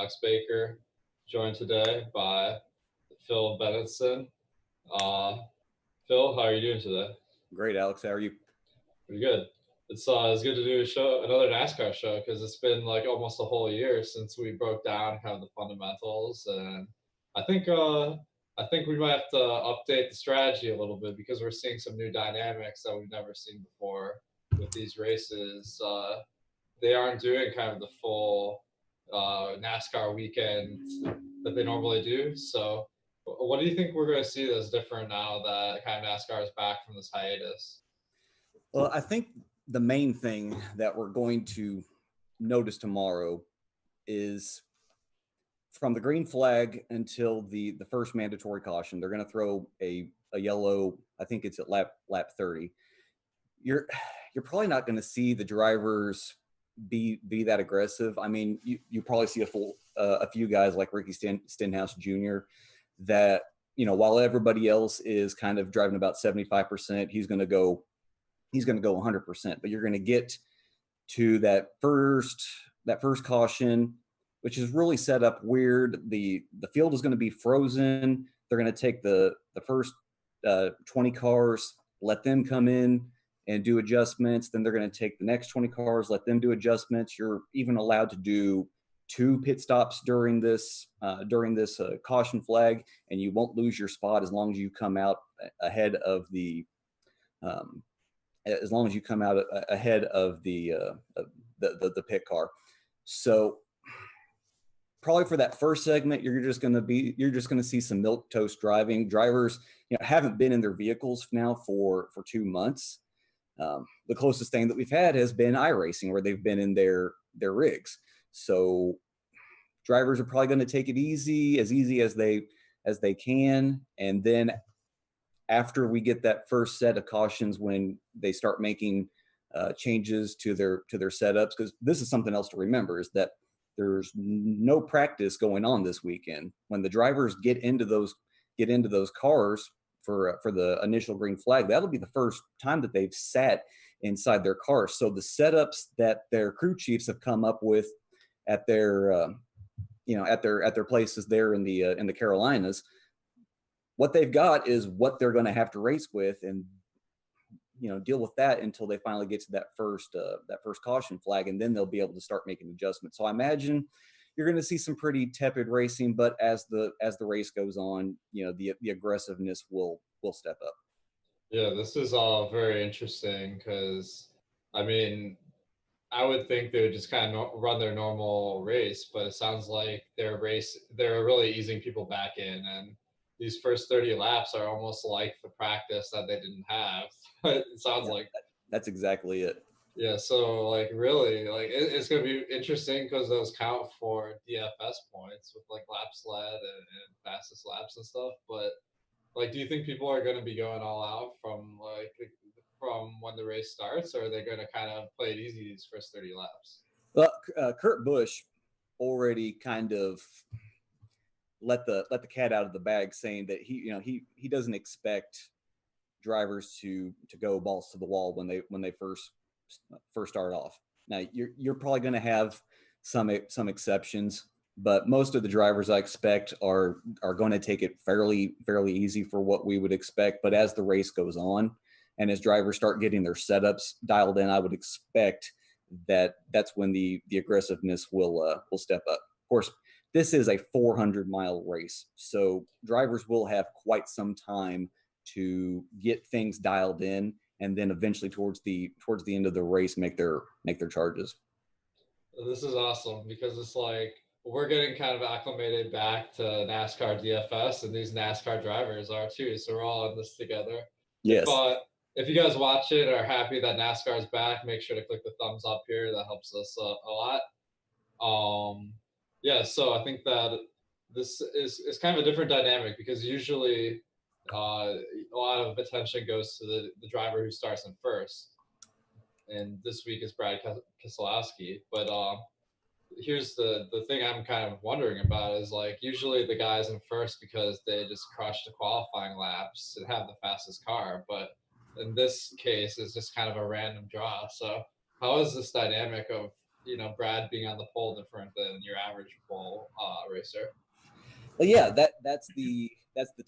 Alex Baker, joined today by Phill Bennetzen. Phill, how are you doing today? Great, Alex. How are you? Pretty good. It's good to do another NASCAR show, because it's been like almost a whole year since we broke down kind of the fundamentals, and I think uh, I think we might have to update the strategy a little bit because we're seeing some new dynamics that we've never seen before with these races. They aren't doing kind of the full NASCAR weekend that they normally do. So, what do you think we're going to see that's different now that kind of NASCAR is back from this hiatus? Well, I think the main thing that we're going to notice tomorrow is from the green flag until the first mandatory caution, they're going to throw a yellow. I think it's at lap 30. You're probably not going to see the drivers be that aggressive. I mean, you probably see a few guys like Ricky Stenhouse Jr. that, while everybody else is kind of driving about 75%, he's going to go 100%. But you're going to get to that first caution, which is really set up weird. The field is going to be frozen. They're going to take the first 20 cars, let them come in and do adjustments. Then they're going to take the next 20 cars, let them do adjustments. You're even allowed to do 2 pit stops during this caution flag, and you won't lose your spot as long as you come out ahead of the pit car. So probably for that first segment, you're just going to see some milquetoast driving. Drivers, haven't been in their vehicles now for 2 months. The closest thing that we've had has been iRacing, where they've been in their rigs. So drivers are probably going to take it easy as they can, and then after we get that first set of cautions, when they start making changes to their setups, because this is something else to remember, is that there's no practice going on this weekend. When the drivers get into those cars for the initial green flag, that'll be the first time that they've sat inside their cars. So the setups that their crew chiefs have come up with at their places there in the Carolinas, what they've got is what they're going to have to race with, and deal with that until they finally get to that first caution flag, and then they'll be able to start making adjustments. So I imagine you're going to see some pretty tepid racing, but as the race goes on, the aggressiveness will step up. Yeah, this is all very interesting because, I mean, I would think they would just kind of run their normal race, but it sounds like they're really easing people back in, and these first 30 laps are almost like the practice that they didn't have. It sounds like that's exactly it. Yeah, so really, it's going to be interesting because those count for DFS points with like laps led and fastest laps and stuff. But do you think people are going to be going all out from when the race starts, or are they going to kind of play it easy these first 30 laps? Well, Kurt Busch already kind of let the cat out of the bag, saying that he doesn't expect drivers to go balls to the wall when they first start off. Now you're probably going to have some exceptions, but most of the drivers I expect are going to take it fairly easy for what we would expect. But as the race goes on, and as drivers start getting their setups dialed in, I would expect that's when the aggressiveness will step up. Of course, this is a 400-mile race, so drivers will have quite some time to get things dialed in, and then eventually towards the end of the race make their charges. This is awesome because it's like we're getting kind of acclimated back to NASCAR DFS, and these NASCAR drivers are too. So we're all in this together. Yes. If you guys watch it and are happy that NASCAR is back, make sure to click the thumbs up here. That helps us a lot. Yeah, so I think that this is kind of a different dynamic because usually a lot of attention goes to the driver who starts in first. And this week is Brad Keselowski. But here's the thing I'm kind of wondering about is usually the guys in first because they just crushed the qualifying laps and have the fastest car. But in this case, it's just kind of a random draw. So how is this dynamic of Brad being on the pole different than your average pole racer. Well, yeah, that's the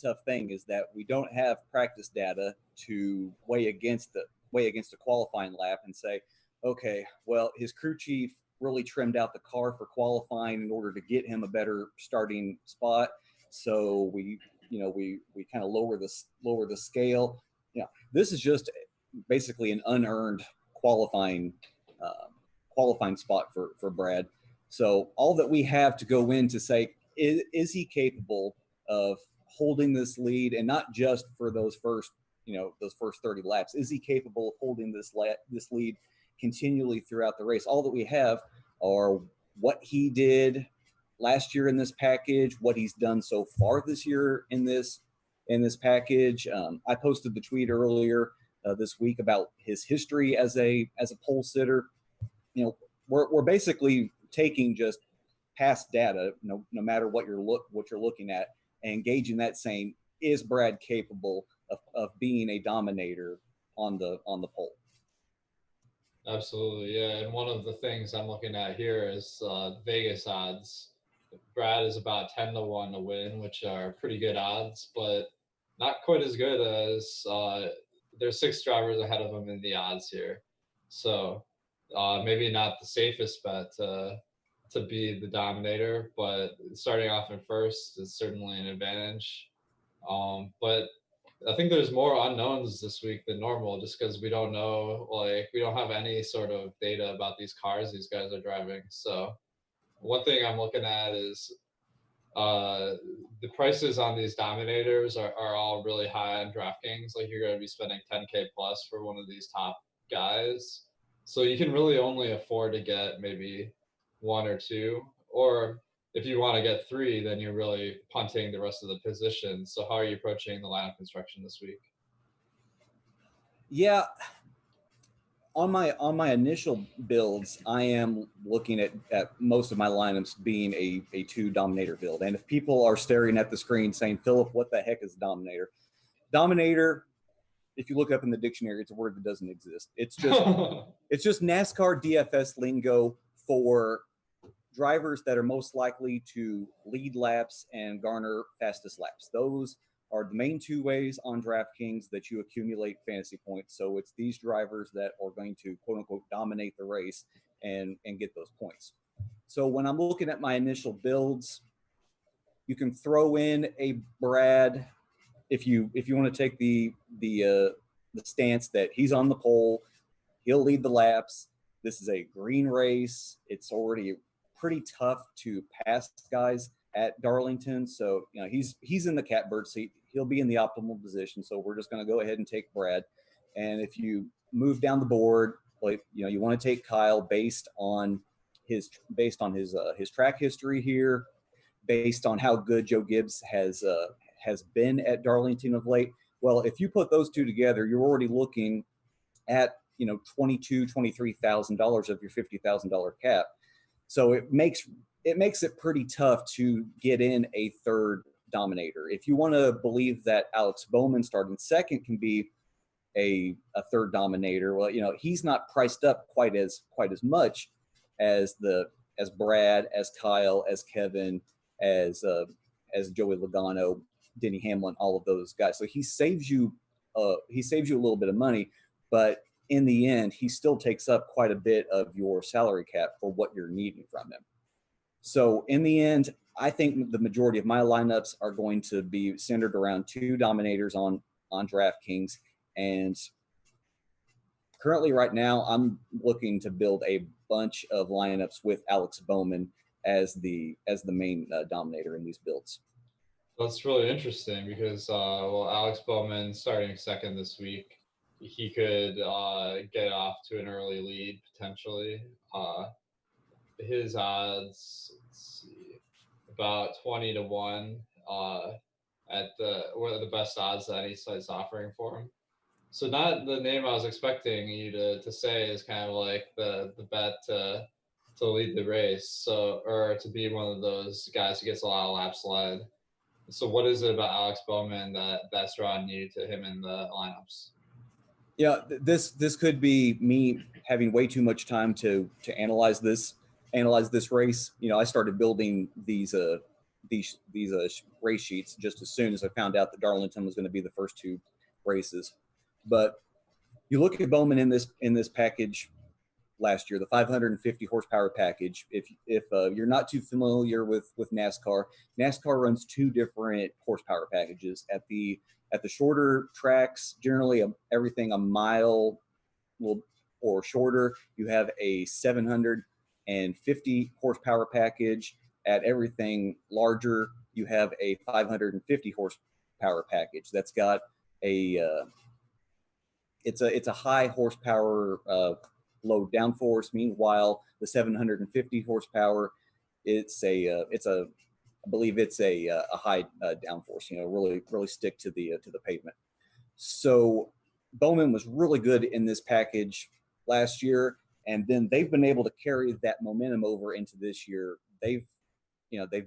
tough thing, is that we don't have practice data to weigh against a qualifying lap and say, okay, well, his crew chief really trimmed out the car for qualifying in order to get him a better starting spot. So we kind of lower the scale. This is just basically an unearned qualifying spot for Brad. So all that we have to go in to say, is he capable of holding this lead, and not just for those first 30 laps? Is he capable of holding this lead continually throughout the race? All that we have are what he did last year in this package, what he's done so far this year in this package. I posted the tweet earlier this week about his history as a pole sitter. We're basically taking just past data, no matter what you're looking at, and gauging that, saying, is Brad capable of being a dominator on the pole? Absolutely, yeah. And one of the things I'm looking at here is Vegas odds. Brad is about 10-1 to win, which are pretty good odds, but not quite as good as there's 6 drivers ahead of him in the odds here. So maybe not the safest bet to be the dominator, but starting off in first is certainly an advantage. But I think there's more unknowns this week than normal, just because we don't know, we don't have any sort of data about these cars these guys are driving. So one thing I'm looking at is the prices on these dominators are all really high on DraftKings. Like, you're going to be spending 10K plus for one of these top guys. So you can really only afford to get maybe 1 or 2, or if you want to get 3, then you're really punting the rest of the positions. So how are you approaching the lineup construction this week? Yeah, on my initial builds, I am looking at most of my lineups being a 2 dominator build. And if people are staring at the screen saying, Philip, what the heck is dominator? Dominator, if you look up in the dictionary, it's a word that doesn't exist. It's just NASCAR DFS lingo for drivers that are most likely to lead laps and garner fastest laps. Those are the main 2 ways on DraftKings that you accumulate fantasy points. So it's these drivers that are going to, quote unquote, dominate the race and get those points. So when I'm looking at my initial builds, you can throw in a Brad if you want to take the stance that he's on the pole, he'll lead the laps. This is a green race. It's already pretty tough to pass guys at Darlington. So, he's in the catbird seat. He'll be in the optimal position. So we're just going to go ahead and take Brad. And if you move down the board, you want to take Kyle based on his track history here, based on how good Joe Gibbs has been at Darlington of late. Well, if you put those 2 together, you're already looking at $23,000 of your $50,000 cap. So it makes it pretty tough to get in a third dominator. If you want to believe that Alex Bowman starting second can be a third dominator, well, he's not priced up quite as much as Brad, as Kyle, as Kevin, as Joey Logano, Denny Hamlin, all of those guys. So he saves you a little bit of money, but in the end, he still takes up quite a bit of your salary cap for what you're needing from him. So in the end, I think the majority of my lineups are going to be centered around 2 dominators on DraftKings. And currently right now, I'm looking to build a bunch of lineups with Alex Bowman as the main dominator in these builds. That's really interesting because, Alex Bowman starting second this week, he could get off to an early lead potentially. His odds, let's see, about 20-1 at one of the best odds that any site's offering for him. So not the name I was expecting you to say is kind of like the bet to lead the race, or to be one of those guys who gets a lot of laps led. So what is it about Alex Bowman that's drawing you to him in the lineups? Yeah, this could be me having way too much time to analyze this race. You know, I started building these race sheets just as soon as I found out that Darlington was going to be the first two races. But you look at Bowman in this package last year, the 550 horsepower package. If you're not too familiar with NASCAR, NASCAR runs two different horsepower packages at the shorter tracks, generally everything a mile or shorter. You have a 750 horsepower package. At everything larger, you have a 550 horsepower package. That's got a it's a high horsepower low downforce. Meanwhile, the 750 horsepower, I believe it's a high downforce. You know, really stick to the pavement. So Bowman was really good in this package last year, and then they've been able to carry that momentum over into this year. They've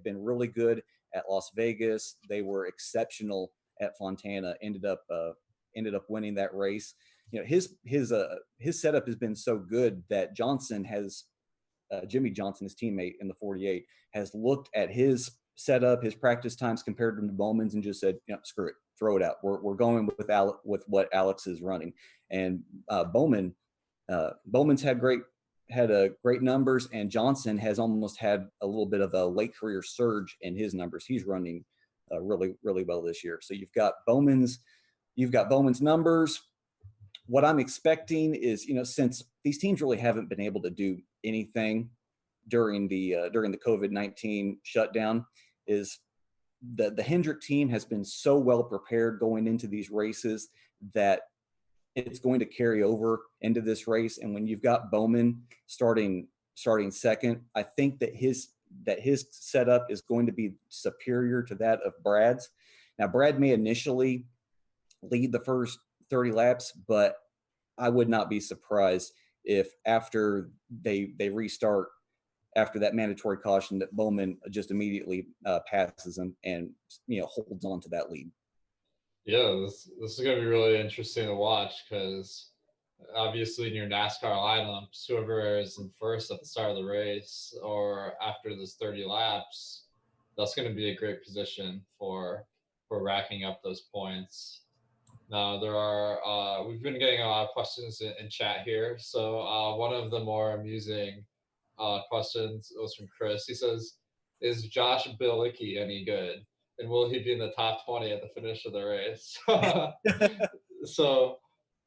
been really good at Las Vegas. They were exceptional at Fontana. Ended up winning that race. You know, his setup has been so good that Jimmy Johnson, his teammate in the 48, has looked at his setup, his practice times, compared them to Bowman's, and just said, screw it, throw it out. We're going with what Alex is running. And Bowman's had great numbers, and Johnson has almost had a little bit of a late career surge in his numbers. He's running really, really well this year. So you've got Bowman's numbers. What I'm expecting is, since these teams really haven't been able to do anything during the COVID-19 shutdown, is the Hendrick team has been so well prepared going into these races that it's going to carry over into this race. And when you've got Bowman starting second, I think that his setup is going to be superior to that of Brad's. Now, Brad may initially lead the first 30 laps, but I would not be surprised if after they restart after that mandatory caution, that Bowman just immediately passes him and holds on to that lead. Yeah, this is going to be really interesting to watch, because obviously in your NASCAR lineups, whoever is in first at the start of the race or after this 30 laps, that's going to be a great position for racking up those points. Now, we've been getting a lot of questions in chat here. So one of the more amusing questions was from Chris. He says, is Josh Bilicki any good? And will he be in the top 20 at the finish of the race? So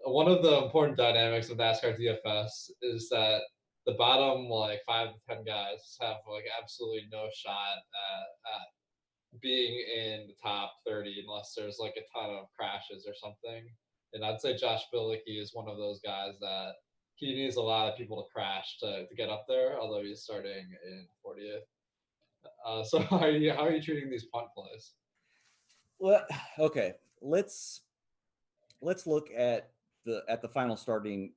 one of the important dynamics of NASCAR DFS is that the bottom 5 to 10 guys have absolutely no shot at being in the top 30 unless there's a ton of crashes or something. And I'd say Josh Bilicki is one of those guys that he needs a lot of people to crash to get up there, although he's starting in 40th. So how are you treating these punt plays? Well, okay, let's look at the final starting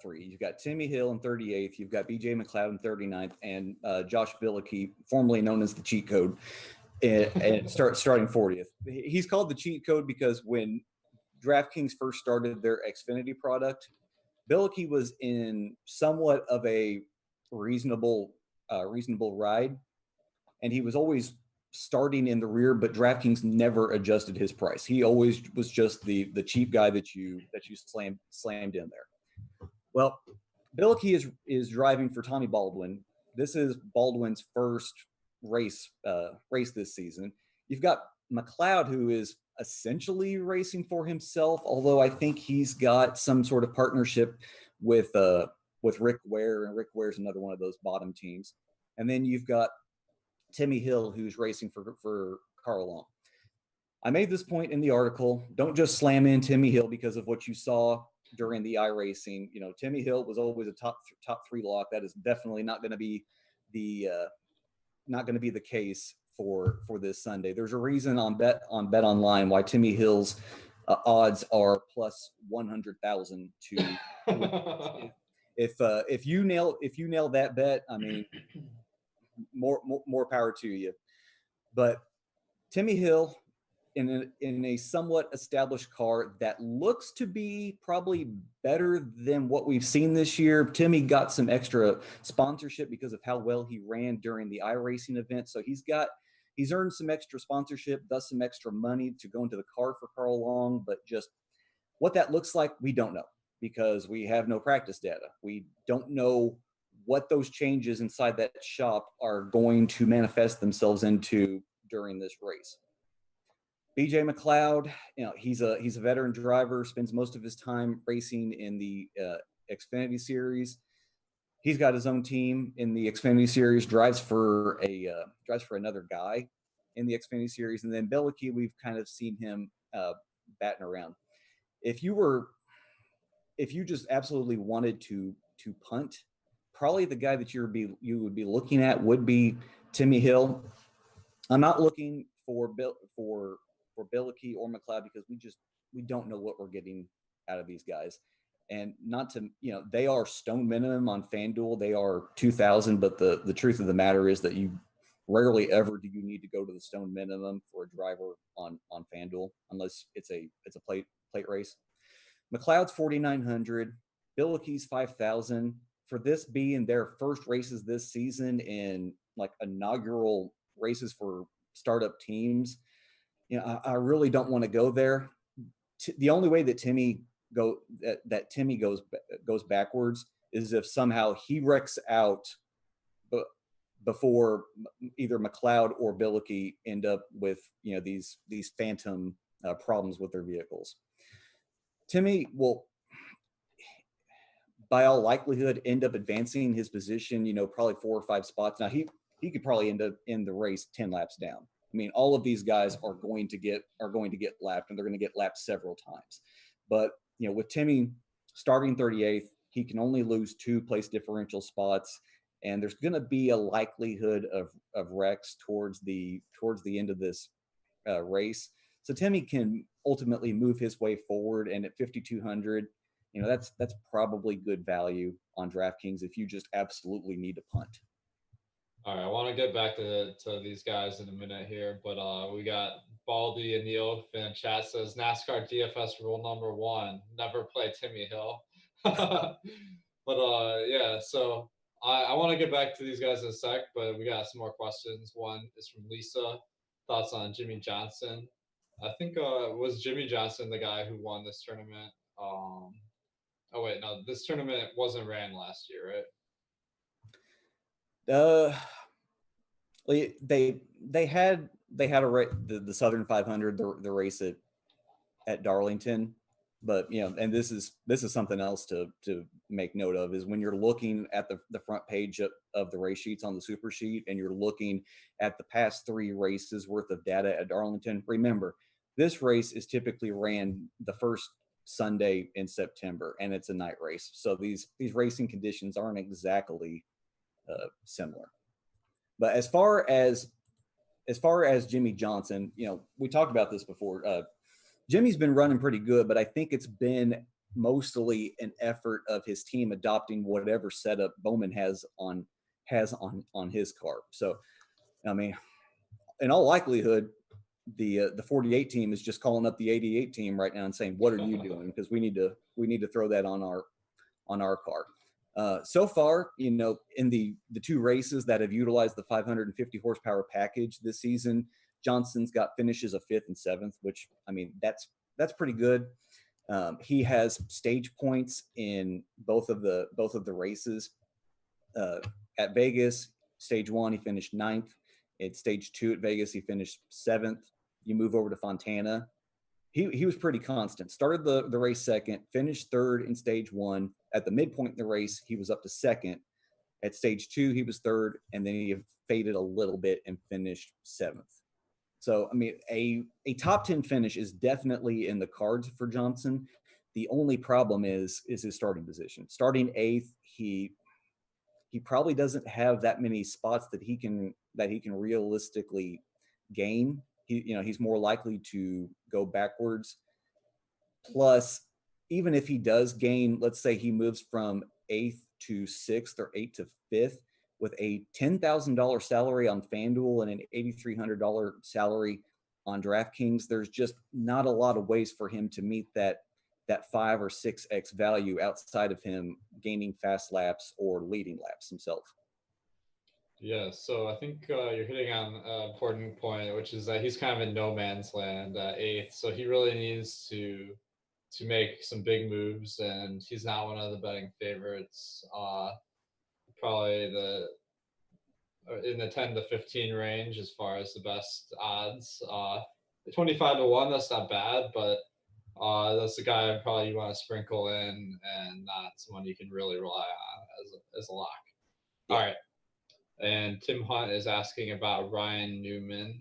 three. You've got Timmy Hill in 38th. You've got BJ McLeod in 39th, and Josh Bilicki, formerly known as the cheat code, and starting 40th. He's called the cheat code because when DraftKings first started their Xfinity product, Bilicki was in somewhat of a reasonable ride, and he was always starting in the rear, but DraftKings never adjusted his price. He always was just the cheap guy that you slammed in there. Well, Bilicki is driving for Tommy Baldwin. This is Baldwin's first race this season. You've got McLeod, who is essentially racing for himself, although I think he's got some sort of partnership with Rick Ware, and Rick Ware's another one of those bottom teams. And then you've got Timmy Hill, who's racing for Carl Long. I made this point in the article. Don't just slam in Timmy Hill because of what you saw during the iRacing. Timmy Hill was always a top three lock. That is definitely not going to be the case for this Sunday. There's a reason on Bet Online why Timmy Hill's odds are plus 100,000 to. If you nail that bet, I mean, more power to you. But Timmy Hill in a somewhat established car that looks to be probably better than what we've seen this year. Timmy got some extra sponsorship because of how well he ran during the iRacing event. So he's earned some extra sponsorship, thus some extra money to go into the car for Carl Long. But just what that looks like, we don't know because we have no practice data. We don't know what those changes inside that shop are going to manifest themselves into during this race. BJ McLeod, he's a veteran driver, spends most of his time racing in the Xfinity Series. He's got his own team in the Xfinity Series, drives for another guy in the Xfinity Series, and then Bilicki, we've kind of seen him batting around. If you just absolutely wanted to punt, probably the guy that you would be looking at would be Timmy Hill. I'm not looking for Bilicki or McLeod because we don't know what we're getting out of these guys. And not to, they are stone minimum on FanDuel. They are 2,000, but the truth of the matter is that you rarely ever do you need to go to the stone minimum for a driver on FanDuel unless it's a plate race. McLeod's 4,900, Bilicki's 5,000. For this being their first races this season in like inaugural races for startup teams, I really don't want to go there. The only way that Timmy goes backwards is if somehow he wrecks out before either McLeod or Bilicki end up with these phantom problems with their vehicles. Timmy will, by all likelihood, end up advancing his position, probably 4 or 5 spots. Now he could probably end up in the race 10 laps down. I mean, all of these guys are going to get lapped, and they're going to get lapped several times. But with Timmy starting 38th, he can only lose 2 place differential spots, and there's going to be a likelihood of wrecks towards the end of this race. So Timmy can ultimately move his way forward, and at 5,200, that's probably good value on DraftKings if you just absolutely need to punt. All right, I want to get back to these guys in a minute here, but we got Baldy in the old fan chat says NASCAR DFS rule number 1: never play Timmy Hill. But yeah, so I want to get back to these guys in a sec, but we got some more questions. One is from Lisa. Thoughts on Jimmy Johnson? I think was Jimmy Johnson the guy who won this tournament? Oh wait, no, this tournament wasn't ran last year, right? They had the Southern 500, the race at Darlington, but and this is something else to make note of is when you're looking at the front page of the race sheets on the super sheet and you're looking at the past 3 races worth of data at Darlington. Remember, this race is typically ran the first Sunday in September, and it's a night race, so these racing conditions aren't exactly similar. But as far as Jimmy Johnson, we talked about this before. Jimmy's been running pretty good, but I think it's been mostly an effort of his team adopting whatever setup Bowman has on his car. So, I mean, in all likelihood, the 48 team is just calling up the 88 team right now and saying, "What are you doing?" Because we need to throw that on our car. So far, in the 2 races that have utilized the 550 horsepower package this season, Johnson's got finishes of 5th and 7th, which, I mean, that's pretty good. He has stage points in both of the races. At Vegas, stage 1, he finished 9th. At stage 2 at Vegas, he finished 7th. You move over to Fontana, he was pretty constant. Started the race 2nd, finished 3rd in stage 1. At the midpoint in the race, he was up to 2nd. At stage 2, he was 3rd, and then he faded a little bit and finished 7th. So, I mean, a top 10 finish is definitely in the cards for Johnson. The only problem is his starting position. Starting 8th, he probably doesn't have that many spots that he can realistically gain. He's more likely to go backwards. Plus, even if he does gain, let's say he moves from 8th to 6th or 8th to 5th with a $10,000 salary on FanDuel and an $8,300 salary on DraftKings, there's just not a lot of ways for him to meet that 5 or 6x value outside of him gaining fast laps or leading laps himself. Yeah, so I think you're hitting on an important point, which is that he's kind of in no man's land at 8th. So he really needs to make some big moves, and he's not one of the betting favorites. Probably in the 10 to 15 range as far as the best odds. 25 to 1, that's not bad, but that's the guy probably you want to sprinkle in and not someone you can really rely on as a lock. Yeah. All right. And Tim Hunt is asking about Ryan Newman.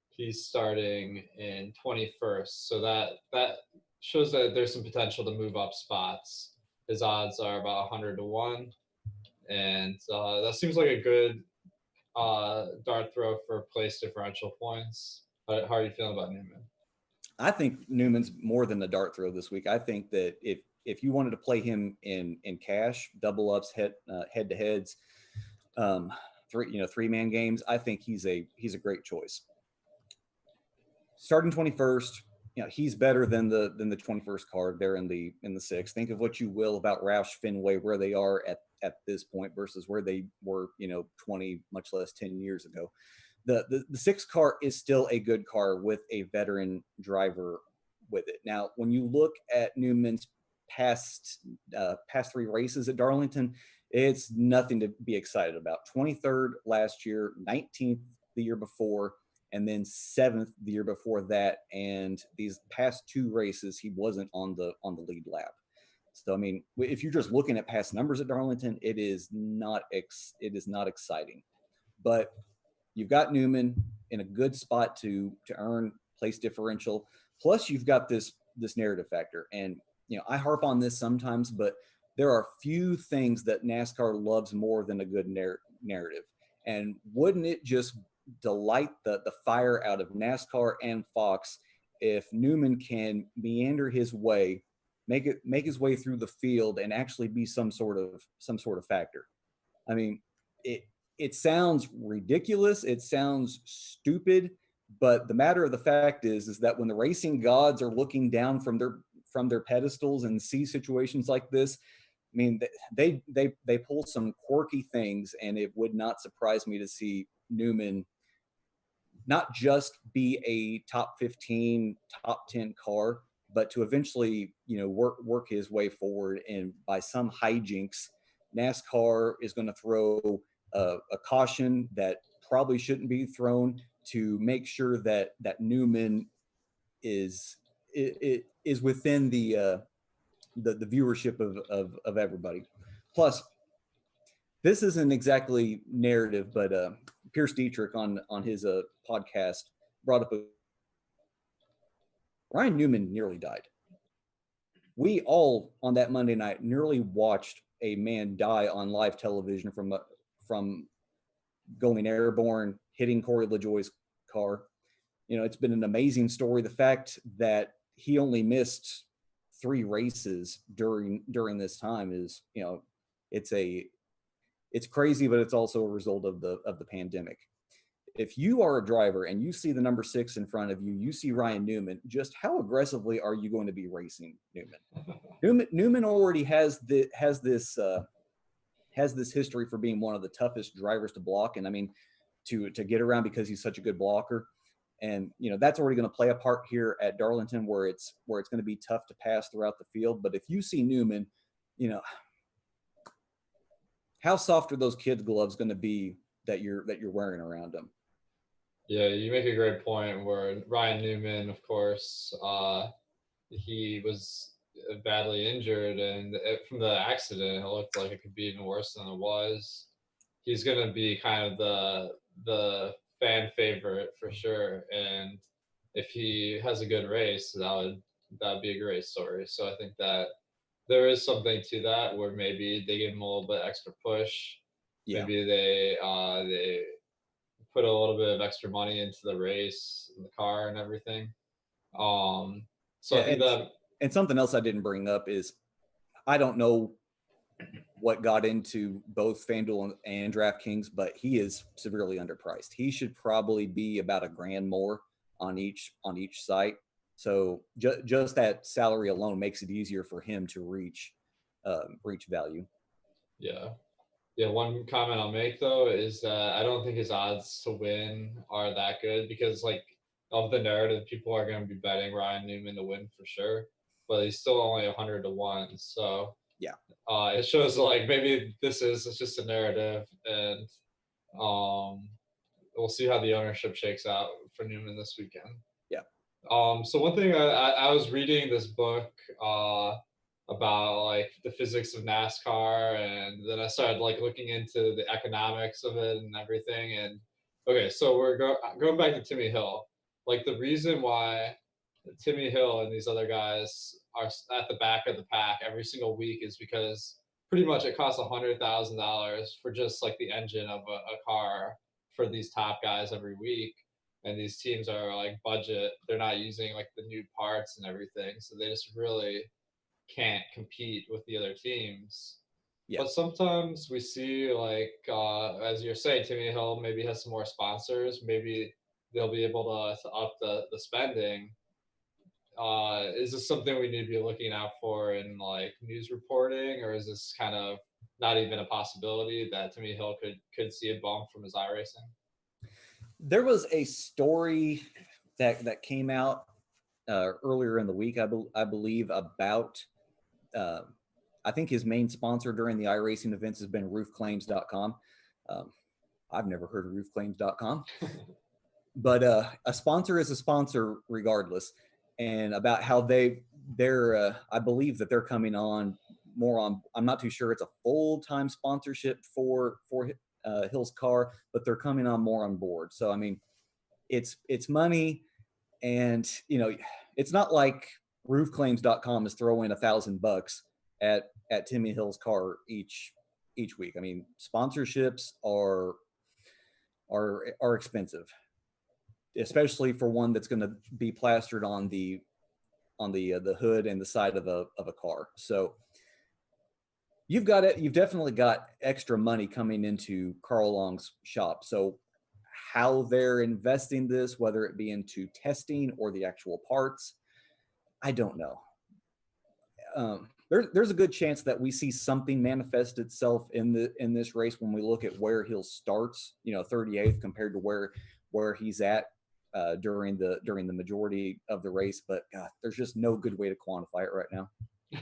He's starting in 21st. So that shows that there's some potential to move up spots. His odds are about 100 to 1. And that seems like a good dart throw for place differential points. How are you feeling about Newman? I think Newman's more than a dart throw this week. I think that if you wanted to play him in cash, double ups, head to heads, 3-man games, I think he's a great choice. Starting 21st, he's better than the 21st card there in the 6th. Think of what you will about Roush, Fenway, where they are at this point versus where they were 20, much less 10 years ago. The 6th car is still a good car with a veteran driver with it. Now, when you look at Newman's past 3 races at Darlington, it's nothing to be excited about. 23rd last year, 19th the year before, and then 7th the year before that. And these past 2 races, he wasn't on the lead lap. So, I mean, if you're just looking at past numbers at Darlington, it is not exciting. But you've got Newman in a good spot to earn place differential. Plus, you've got this narrative factor. And, I harp on this sometimes, but there are few things that NASCAR loves more than a good narrative. And wouldn't it just delight the fire out of NASCAR and Fox if Newman can meander his way, make his way through the field and actually be some sort of factor? I mean, it sounds ridiculous. It sounds stupid, but the matter of the fact is that when the racing gods are looking down from their pedestals and see situations like this, I mean, they pull some quirky things, and it would not surprise me to see Newman not just be a top 15, top 10 car, but to eventually, work his way forward. And by some hijinks, NASCAR is going to throw a caution that probably shouldn't be thrown to make sure that Newman is within the viewership of everybody. Plus, this isn't exactly narrative, but Pierce Dietrich on his podcast brought up Ryan Newman nearly died. We all on that Monday night nearly watched a man die on live television from going airborne, hitting Corey LaJoie's car. It's been an amazing story. The fact that he only missed 3 races during this time is, it's crazy, but it's also a result of the pandemic. If you are a driver and you see the number 6 in front of you, you see Ryan Newman, just how aggressively are you going to be racing Newman? Newman already has this history for being one of the toughest drivers to block, and I mean to get around because he's such a good blocker. And that's already going to play a part here at Darlington, where it's going to be tough to pass throughout the field. But if you see Newman, how soft are those kids' gloves going to be that you're wearing around them? Yeah, you make a great point. Where Ryan Newman, of course, he was badly injured, and from the accident, it looked like it could be even worse than it was. He's going to be kind of the fan favorite for sure, and if he has a good race, that would be a great story. So I think that there is something to that, where maybe they give him a little bit extra push. Yeah. Maybe they put a little bit of extra money into the race, the car, and everything. So I think that. And something else I didn't bring up is I don't know what got into both FanDuel and DraftKings, but he is severely underpriced. He should probably be about $1,000 more on each site. So just that salary alone makes it easier for him to reach value. Yeah. Yeah, one comment I'll make though is that I don't think his odds to win are that good because like of the narrative, people are going to be betting Ryan Newman to win for sure, but he's still only 100-1. So yeah, it shows like maybe it's just a narrative, and we'll see how the ownership shakes out for Newman this weekend. Yeah. So one thing I was reading this book about like the physics of NASCAR, and then I started like looking into the economics of it and everything. And okay, so we're going back to Timmy Hill. Like the reason why Timmy Hill and these other guys are at the back of the pack every single week is because pretty much it costs $100,000 for just like the engine of a car for these top guys every week. And these teams are like budget; they're not using like the new parts and everything, so they just really can't compete with the other teams. Yeah. But sometimes we see like as you're saying, Timmy Hill maybe has some more sponsors. Maybe they'll be able to up the spending. Is this something we need to be looking out for in like news reporting, or is this kind of not even a possibility that Timmy Hill could see a bump from his iRacing? There was a story that came out earlier in the week, I believe, about I think his main sponsor during the iRacing events has been roofclaims.com. I've never heard of roofclaims.com, but a sponsor is a sponsor regardless. And about how they're I believe that they're coming on more on, I'm not too sure it's a full-time sponsorship for Hill's car, but they're coming on more on board. So I mean, it's money, and you know, it's not like roofclaims.com is throwing $1,000 at Timmy Hill's car each week. I mean, sponsorships are expensive, especially for one that's going to be plastered on the hood and the side of a car. So you've definitely got extra money coming into Carl Long's shop. So how they're investing this, whether it be into testing or the actual parts, I don't know. There's a good chance that we see something manifest itself in this race when we look at where Hill starts, 38th compared to where he's at during the majority of the race. But God, there's just no good way to quantify it right now.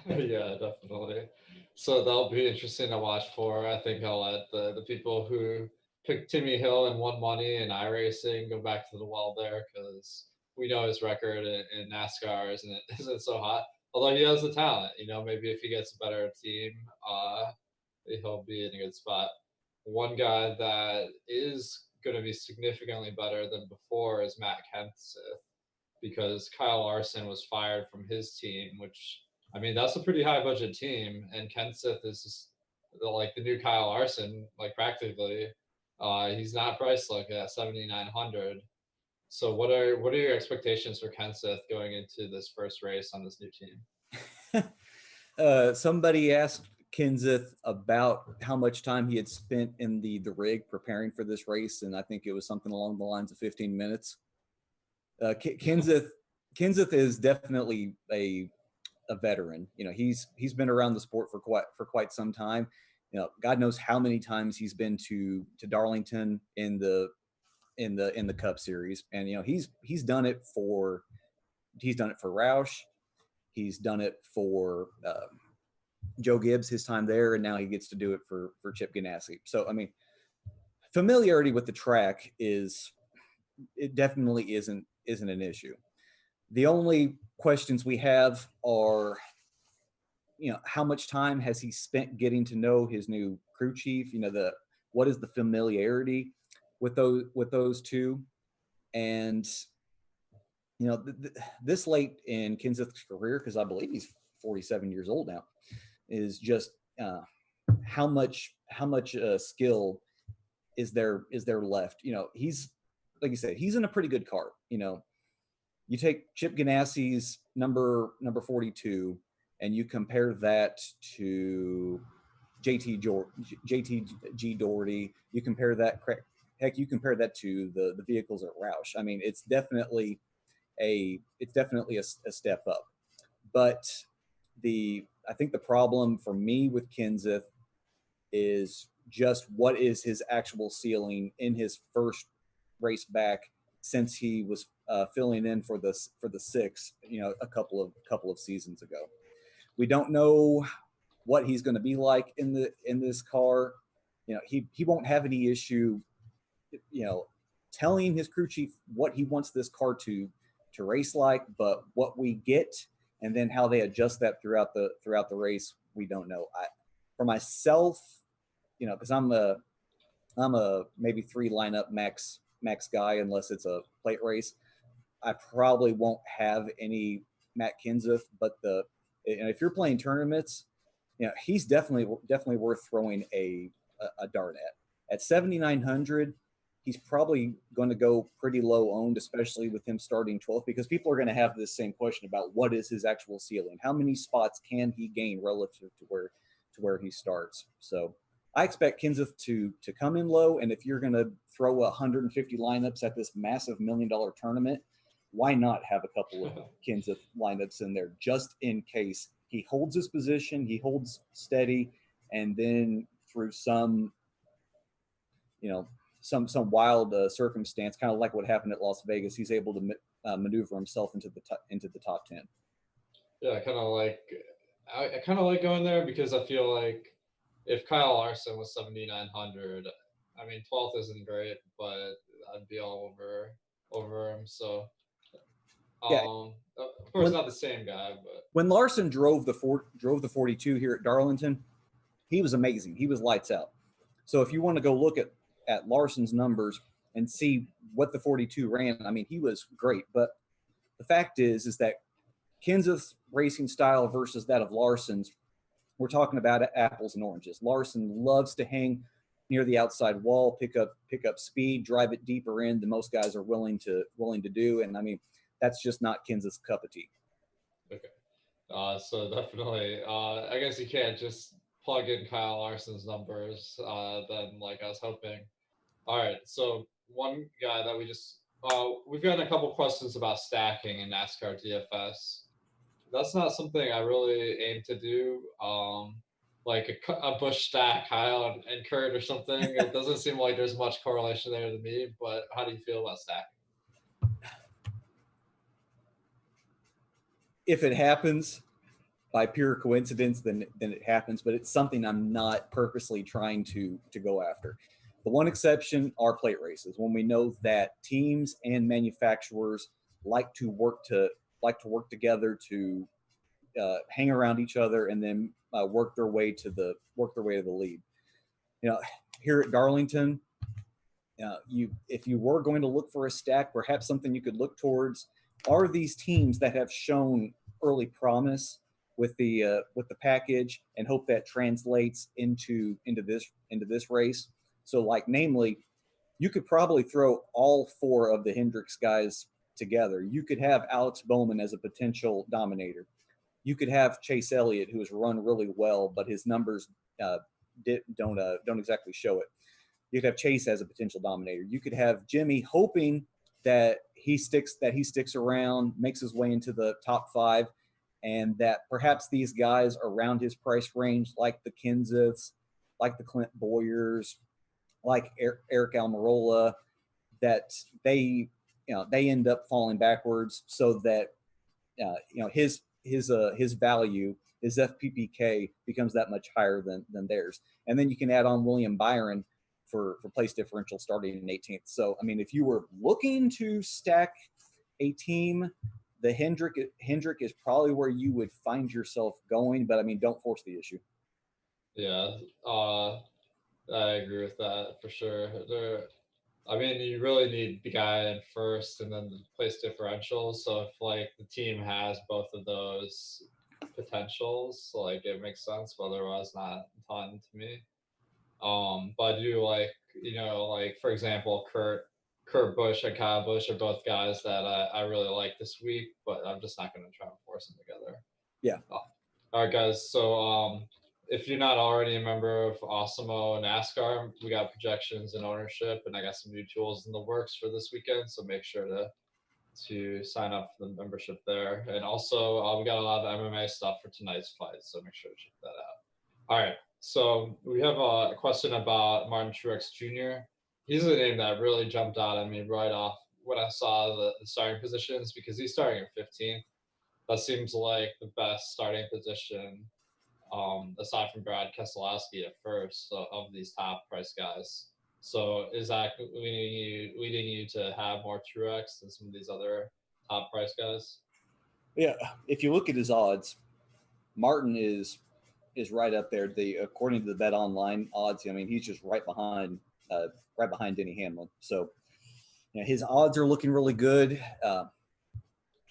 Yeah, definitely. So that'll be interesting to watch for. I think I'll let the people who picked Timmy Hill and won money in iRacing go back to the well there, because we know his record in NASCAR isn't so hot. Although he has the talent, maybe if he gets a better team, he'll be in a good spot. One guy that is going to be significantly better than before is Matt Kenseth, because Kyle Larson was fired from his team, which, I mean, that's a pretty high budget team, and Kenseth is just like the new Kyle Larson, like practically. He's not priced like at 7,900. So what are your expectations for Kenseth going into this first race on this new team? Somebody asked Kenseth about how much time he had spent in the rig preparing for this race, and I think it was something along the lines of 15 minutes. Kenseth is definitely a veteran. He's been around the sport for quite some time. God knows how many times he's been to Darlington in the Cup Series, and he's done it for Roush, he's done it for Joe Gibbs his time there, and now he gets to do it for Chip Ganassi. So I mean, familiarity with the track definitely isn't an issue. The only questions we have are, how much time has he spent getting to know his new crew chief? What is the familiarity with those two? And this late in Kenseth's career, because I believe he's 47 years old now, is just how much skill is there left? He's, like you said, he's in a pretty good car. You take Chip Ganassi's number 42, and you compare that to JTG Doherty. You compare that to the vehicles at Roush. I mean, it's definitely a step up. But I think the problem for me with Kenseth is just what is his actual ceiling in his first race back since he was filling in for the six, a couple of seasons ago. We don't know what he's going to be like in this car. He won't have any issue, telling his crew chief what he wants this car to race like, but what we get and then how they adjust that throughout the race, we don't know. For myself, because I'm a maybe 3 lineup max guy unless it's a plate race. I probably won't have any Matt Kenseth, but if you're playing tournaments, he's definitely worth throwing a dart at 7,900. He's probably going to go pretty low owned, especially with him starting 12th, because people are going to have this same question about what is his actual ceiling? How many spots can he gain relative to where he starts? So I expect Kenseth to come in low, and if you're going to throw 150 lineups at this massive $1 million tournament, why not have a couple of Kenseth lineups in there just in case he holds his position, he holds steady, and then through some wild circumstance, kind of like what happened at Las Vegas, he's able to maneuver himself into the top 10. Yeah, I kind of like going there because I feel like if Kyle Larson was 7,900, I mean 12th isn't great, but I'd be all over him. So, of course, not the same guy, but when Larson drove the 42 here at Darlington, he was amazing. He was lights out. So if you want to go look at Larson's numbers and see what the 42 ran, I mean, he was great. But the fact is that Kenseth's racing style versus that of Larson's, we're talking about apples and oranges. Larson loves to hang near the outside wall, pick up speed, drive it deeper in than most guys are willing to do. And I mean, that's just not Kenseth's cup of tea. Okay. So definitely, I guess you can't just plug in Kyle Larson's numbers then like I was hoping. All right, so one guy that we've gotten a couple questions about stacking in NASCAR DFS. That's not something I really aim to do. Like a Busch stack, Kyle and Kurt or something. It doesn't seem like there's much correlation there to me, but how do you feel about stacking? If it happens by pure coincidence, then it happens, but it's something I'm not purposely trying to go after. The one exception are plate races, when we know that teams and manufacturers like to work together to hang around each other and then work their way to the lead. Here at Darlington, if you were going to look for a stack, perhaps something you could look towards are these teams that have shown early promise with the package and hope that translates into this race. So, like, namely, you could probably throw all 4 of the Hendricks guys together. You could have Alex Bowman as a potential dominator. You could have Chase Elliott, who has run really well, but his numbers don't exactly show it. You could have Chase as a potential dominator. You could have Jimmy hoping that he sticks around, makes his way into the top 5, and that perhaps these guys around his price range, like the Kenseths, like the Clint Boyers, like Eric Almirola, that they end up falling backwards, so that his value, his FPPK becomes that much higher than theirs. And then you can add on William Byron for place differential starting in 18th. So, I mean, if you were looking to stack a team, the Hendrick is probably where you would find yourself going, but I mean, don't force the issue. Yeah, I agree with that for sure. I mean, you really need the guy in first and then the place differential. So if like the team has both of those potentials, like it makes sense, but otherwise not a ton to me. But I do like, like for example, Kurt Busch and Kyle Busch are both guys that I really like this week, but I'm just not going to try and force them together. Yeah. All right, guys. So if you're not already a member of Awesemo and NASCAR, we got projections and ownership, and I got some new tools in the works for this weekend. So make sure to to sign up for the membership there. And also, we got a lot of MMA stuff for tonight's fight, so make sure to check that out. All right, so we have a question about Martin Truex Jr. He's a name that really jumped out at me right off when I saw the starting positions because he's starting at 15th. That seems like the best starting position, aside from Brad Keselowski at first, of these top price guys. So is that leading you to have more Truex than some of these other top price guys? Yeah, if you look at his odds, Martin is right up there. According to the Bet Online odds, I mean he's just right behind Denny Hamlin. So his odds are looking really good.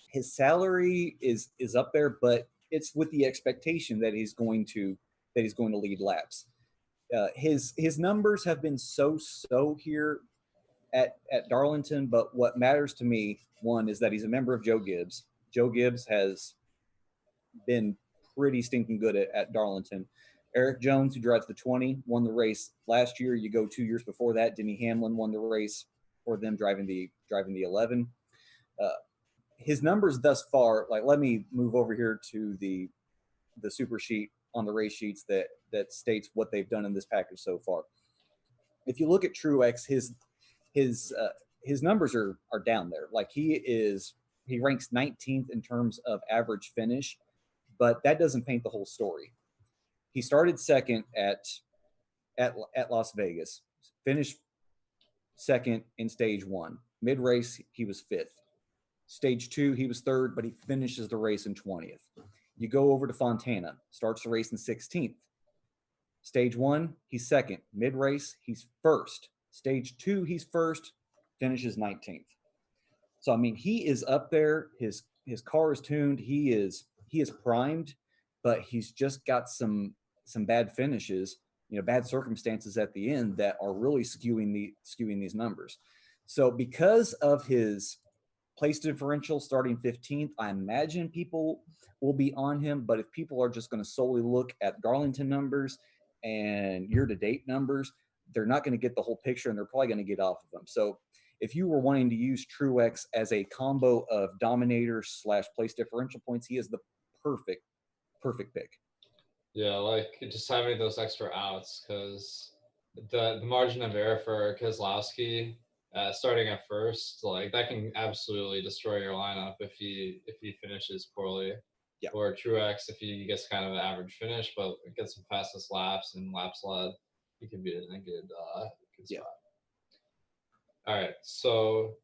His salary is up there, but it's with the expectation that he's going to lead laps. His numbers have been so here at Darlington, but what matters to me, one, is that he's a member of Joe Gibbs. Joe Gibbs has been pretty stinking good at Darlington. Eric Jones, who drives the 20, won the race last year. You go 2 years before that, Denny Hamlin won the race for them driving the 11. His numbers thus far, like let me move over here to the super sheet on the race sheets that states what they've done in this package so far. If you look at Truex, his numbers are down there. Like he ranks 19th in terms of average finish, but that doesn't paint the whole story. He started second at Las Vegas, finished second in stage 1. Mid race, he was 5th. Stage 2, he was 3rd, but he finishes the race in 20th. You go over to Fontana, starts the race in 16th. Stage 1, he's 2nd. Mid race, he's 1st. Stage 2, he's 1st, finishes 19th. So I mean, he is up there. His car is tuned. He is primed, but he's just got some bad finishes, bad circumstances at the end that are really skewing these numbers. So because of his place differential starting 15th, I imagine people will be on him. But if people are just going to solely look at Darlington numbers and year-to-date numbers, they're not going to get the whole picture, and they're probably going to get off of them. So if you were wanting to use Truex as a combo of dominator / place differential points, he is the perfect pick. Yeah, like just having those extra outs because the margin of error for Keselowski starting at first, like that can absolutely destroy your lineup if he finishes poorly. Yeah. Or Truex if he gets kind of an average finish, but gets some fastest laps and laps led, he can be in a good spot. All right, so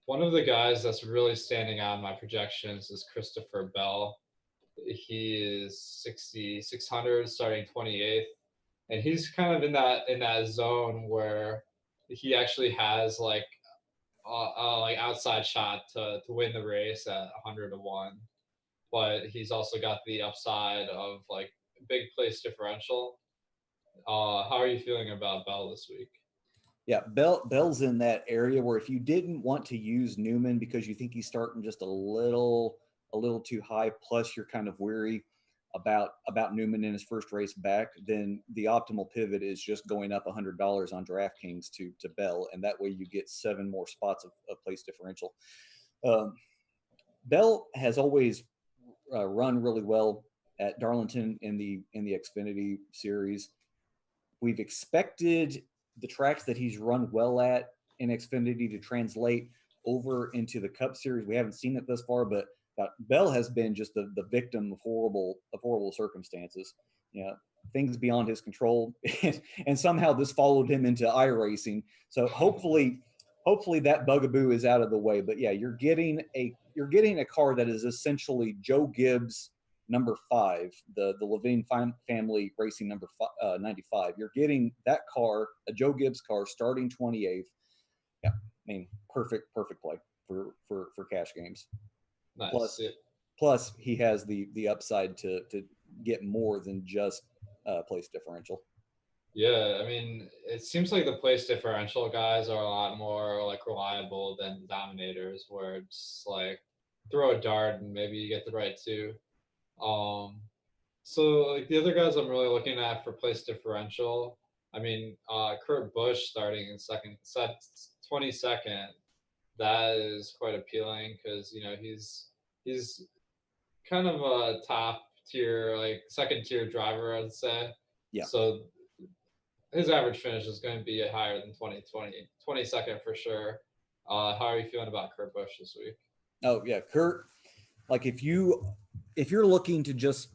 one of the guys that's really standing out in my projections is Christopher Bell. He is 6,600, starting 28th, and he's kind of in that zone where he actually has like outside shot to win the race at 100-1, but he's also got the upside of like big place differential. How are you feeling about Bell this week? Yeah, Bell's in that area where if you didn't want to use Newman because you think he's starting just a little too high, plus you're kind of weary about Newman in his first race back, then the optimal pivot is just going up $100 on DraftKings to Bell, and that way you get 7 more spots of place differential. Bell has always run really well at Darlington in the Xfinity series. We've expected the tracks that he's run well at in Xfinity to translate over into the Cup Series. We haven't seen it thus far, but Bell has been just the victim of horrible circumstances. Things beyond his control, and somehow this followed him into iRacing. So hopefully that bugaboo is out of the way. But yeah, you're getting a car that is essentially Joe Gibbs number 5, the Levine family racing number 95. You're getting that car, a Joe Gibbs car, starting 28th. Yeah, I mean, perfect play for cash games. Nice. Plus he has the upside to get more than just place differential. Yeah, I mean, it seems like the place differential guys are a lot more like reliable than the dominators, where it's like throw a dart and maybe you get the right 2. So like the other guys I'm really looking at for place differential, I mean, Kurt Busch starting in 22nd. that is quite appealing because he's kind of a top tier, like second tier driver, I'd say. Yeah. So his average finish is going to be higher than 22nd for sure. How are you feeling about Kurt Busch this week? Oh yeah, Kurt. Like if you're looking to just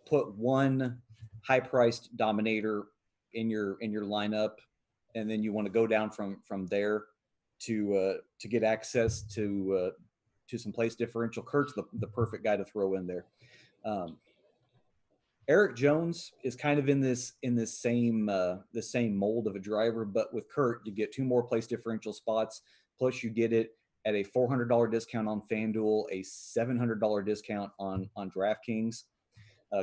put one high priced dominator in your lineup, and then you want to go down from there to get access to some place differential, Kurt's the perfect guy to throw in there. Eric Jones is kind of in this same mold of a driver, but with Kurt, you get two more place differential spots, plus you get it at a $400 discount on FanDuel, a $700 discount on DraftKings.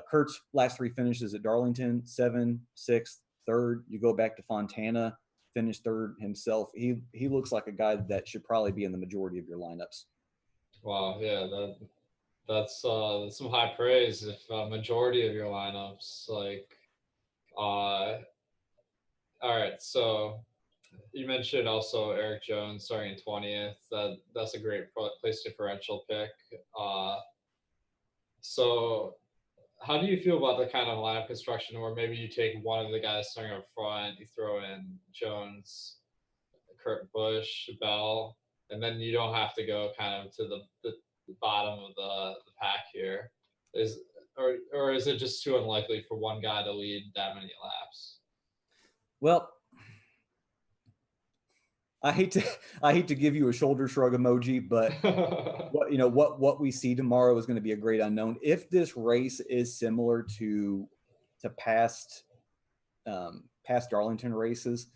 Kurt's last three finishes at Darlington, 7th, 6th, 3rd. You go back to Fontana, finished 3rd himself. He looks like a guy that should probably be in the majority of your lineups. Wow, yeah, that's some high praise. If majority of your lineups, like, all right, so you mentioned also Eric Jones starting 20th. That's a great place differential pick. So how do you feel about the kind of lineup construction where maybe you take one of the guys starting up front, you throw in Jones, Kurt Busch, Bell, and then you don't have to go kind of to the bottom of the pack here? Or is it just too unlikely for one guy to lead that many laps? Well, I hate to give you a shoulder shrug emoji, but what we see tomorrow is going to be a great unknown. If this race is similar to past Darlington races,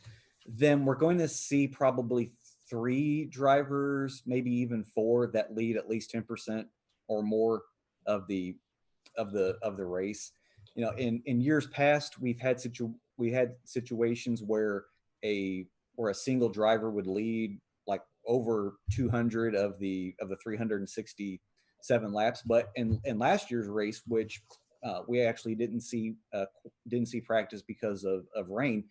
then we're going to see probably 3 drivers, maybe even 4, that lead at least 10% or more of the race. In years past, we had situations where a single driver would lead like over 200 of the 367 laps. But in last year's race, which we actually didn't see practice because of rain,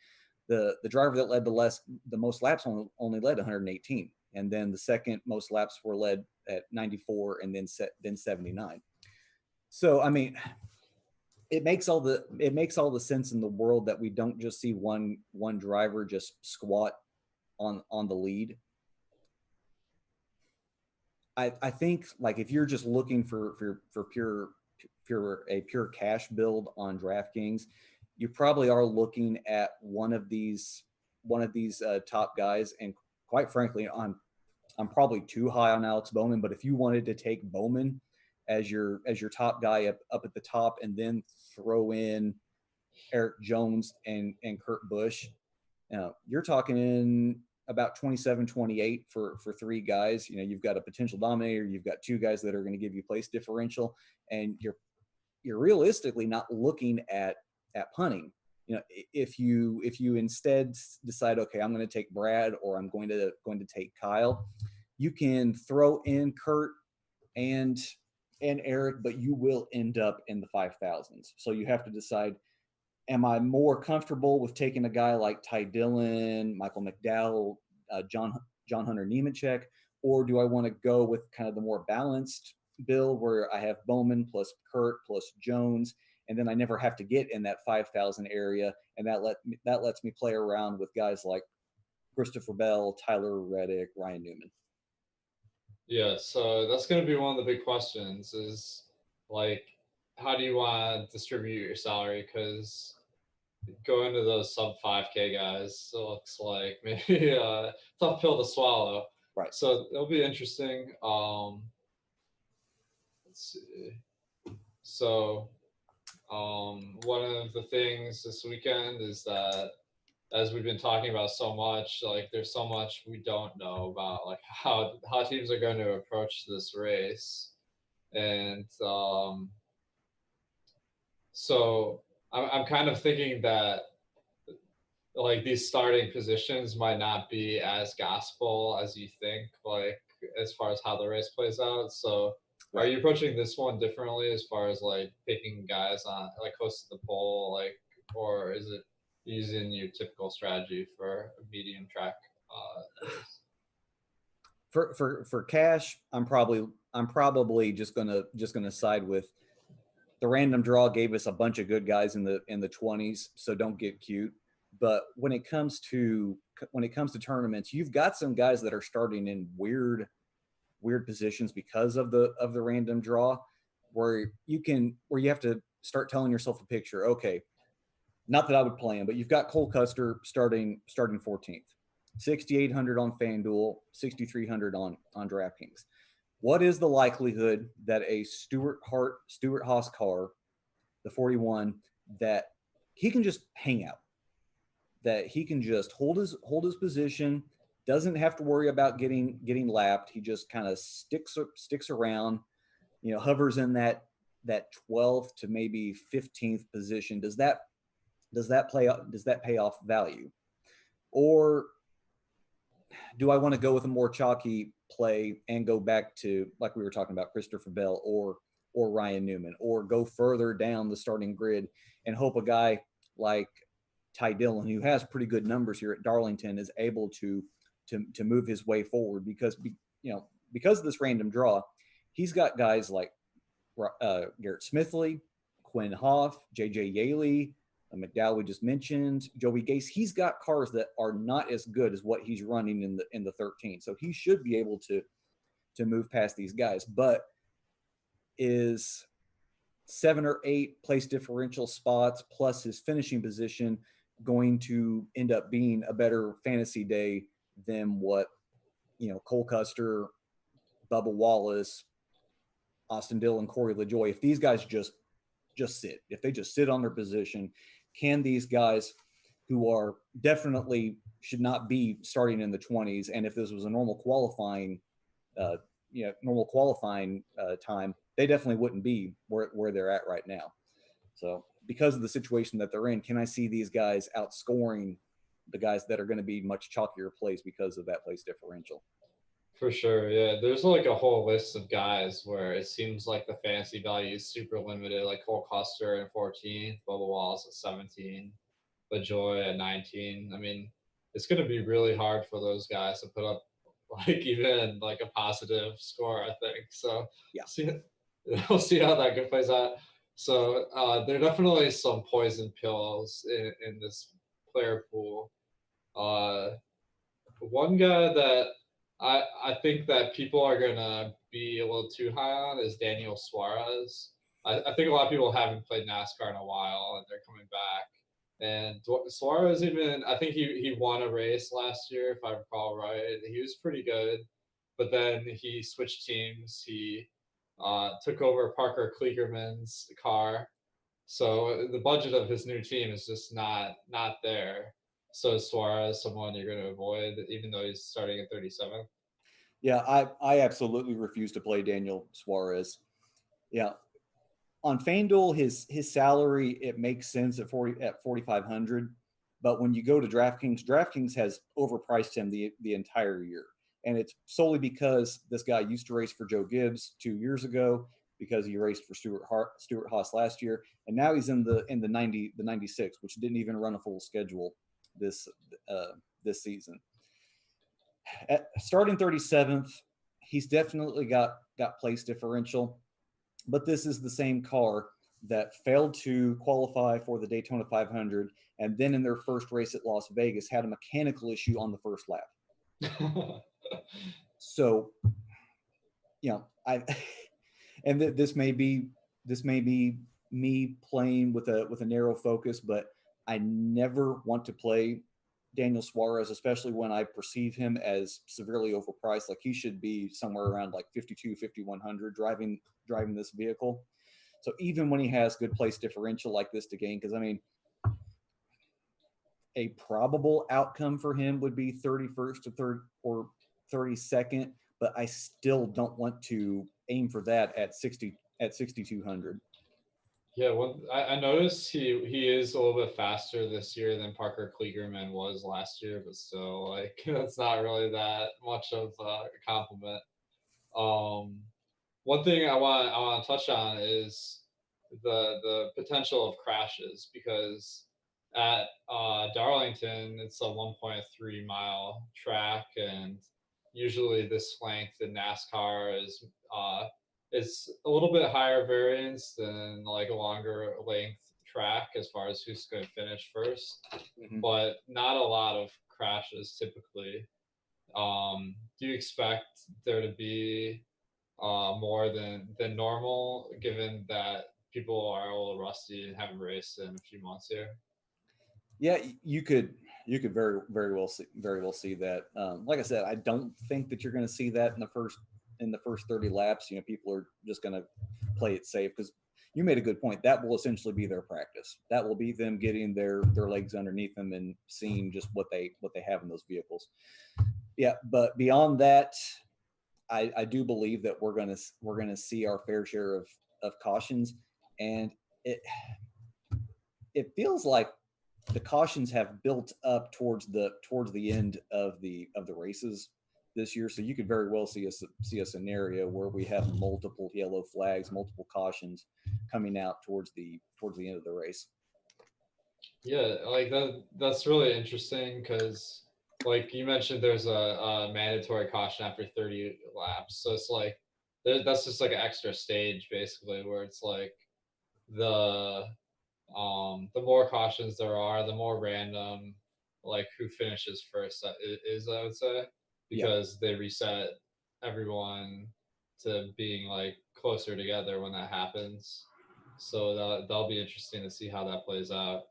the driver that led the most laps only led 118, and then the second most laps were led at 94, and then 79. So I mean, it makes all the sense in the world that we don't just see one driver just squat on the lead. I think, like, if you're just looking for pure cash build on DraftKings, you probably are looking at one of these top guys. And quite frankly, I'm probably too high on Alex Bowman, but if you wanted to take Bowman as your top guy up at the top, and then throw in Eric Jones and Kurt Busch, you're talking about 27, 28 for 3 guys. You've got a potential dominator, you've got 2 guys that are going to give you place differential, and you're realistically not looking at punting. If you instead decide, okay, I'm going to take Brad, or I'm going to take Kyle, you can throw in Kurt and Eric, but you will end up in the 5,000s. So you have to decide, am I more comfortable with taking a guy like Ty Dillon, Michael McDowell, John Hunter Nemechek, or do I want to go with kind of the more balanced build where I have Bowman plus Kurt plus Jones, and then I never have to get in that 5,000 area, and that lets me play around with guys like Christopher Bell, Tyler Reddick, Ryan Newman. Yeah, so that's going to be one of the big questions is, like, how do you want to distribute your salary? Because going to those sub 5K guys, it looks like maybe a tough pill to swallow. Right. So it'll be interesting. Let's see. So one of the things this weekend is that, as we've been talking about so much, like, there's so much we don't know about, like, how teams are going to approach this race. And so I'm kind of thinking that, like, these starting positions might not be as gospel as you think, like, as far as how the race plays out. So are you approaching this one differently as far as, like, picking guys on, like, close to the pole, like, or is it using your typical strategy for a medium track race? For cash, I'm probably just gonna side with the random draw. Gave us a bunch of good guys in the 20s, so don't get cute. But when it comes to tournaments, you've got some guys that are starting in weird positions because of the random draw, where you have to start telling yourself a picture. Okay, not that I would play him, but you've got Cole Custer starting 14th, 6,800 on FanDuel, 6,300 on DraftKings. What is the likelihood that a Stewart Haas car, the 41, that he can just hang out, that he can just hold his position, doesn't have to worry about getting lapped. He just kind of sticks around, hovers in that 12th to maybe 15th position. Does that pay off value? Or do I want to go with a more chalky play and go back to, like we were talking about, Christopher Bell or Ryan Newman, or go further down the starting grid and hope a guy like Ty Dillon, who has pretty good numbers here at Darlington, is able to move his way forward, because of this random draw, he's got guys like Garrett Smithley, Quinn Hoff, JJ Yaley, McDowell we just mentioned, Joey Gase. He's got cars that are not as good as what he's running in the 13. So he should be able to move past these guys. But is 7 or 8 place differential spots plus his finishing position going to end up being a better fantasy day than what Cole Custer, Bubba Wallace, Austin Dillon, Corey LaJoie, if these guys just sit on their position, can these guys, who are definitely should not be starting in the 20s, and if this was a normal qualifying time, they definitely wouldn't be where they're at right now. So because of the situation that they're in, can I see these guys outscoring the guys that are going to be much chalkier plays because of that place differential? For sure, yeah. There's like a whole list of guys where it seems like the fantasy value is super limited, like Cole Custer at 14, Bubba Wallace at 17, LaJoy at 19. I mean, it's going to be really hard for those guys to put up like even like a positive score, I think. So yeah, we'll see how that plays out. So there are definitely some poison pills in this player pool. One guy that I think that people are gonna be a little too high on is Daniel Suarez. I think a lot of people haven't played NASCAR in a while, and they're coming back. And Suarez, even I think he won a race last year, if I recall right. He was pretty good, but then he switched teams. He took over Parker Kligerman's car, so the budget of his new team is just not there. So Suarez, someone you're going to avoid, even though he's starting at 37. Yeah, I absolutely refuse to play Daniel Suarez. Yeah, on FanDuel, his salary, it makes sense at 4,500, but when you go to DraftKings has overpriced him the entire year, and it's solely because this guy used to race for Joe Gibbs 2 years ago, because he raced for Stewart Haas last year, and now he's in the 96, which didn't even run a full schedule this season. Starting 37th, he's definitely got place differential, but this is the same car that failed to qualify for the Daytona 500, and then in their first race at Las Vegas had a mechanical issue on the first lap. So, and this may be me playing with a narrow focus, but I never want to play Daniel Suarez, especially when I perceive him as severely overpriced. Like, he should be somewhere around like 52, 5,100 driving this vehicle. So even when he has good place differential like this to gain, because I mean, a probable outcome for him would be 31st to 3rd or 32nd, but I still don't want to aim for that at 6,200. Yeah, well, I noticed he is a little bit faster this year than Parker Kligerman was last year, but still, like, that's not really that much of a compliment. One thing I want to touch on is the potential of crashes, because at Darlington it's a 1.3 mile track, and usually this length in NASCAR is a little bit higher variance than like a longer length track as far as who's going to finish first, but not a lot of crashes typically. Do you expect there to be more than normal, given that people are a little rusty and haven't raced in a few months here? Yeah, you could very well see that. Like I said, I don't think that you're going to see that in the first 30 laps. You know, people are just going to play it safe, because you made a good point. That will essentially be their practice. That will be them getting their legs underneath them and seeing just what they have in those vehicles. Yeah, but beyond that, I do believe that we're gonna see our fair share of cautions, and it feels like the cautions have built up towards the end of the races this year. So you could very well see a scenario where we have multiple yellow flags, multiple cautions coming out towards the end of the race. Yeah, like that's really interesting because, like you mentioned, there's a mandatory caution after 30 laps. So it's like that's just like an extra stage basically, where it's like the the more cautions there are, the more random like who finishes first that is, I would say, because they reset everyone to being like closer together when that happens. So that'll be interesting to see how that plays out.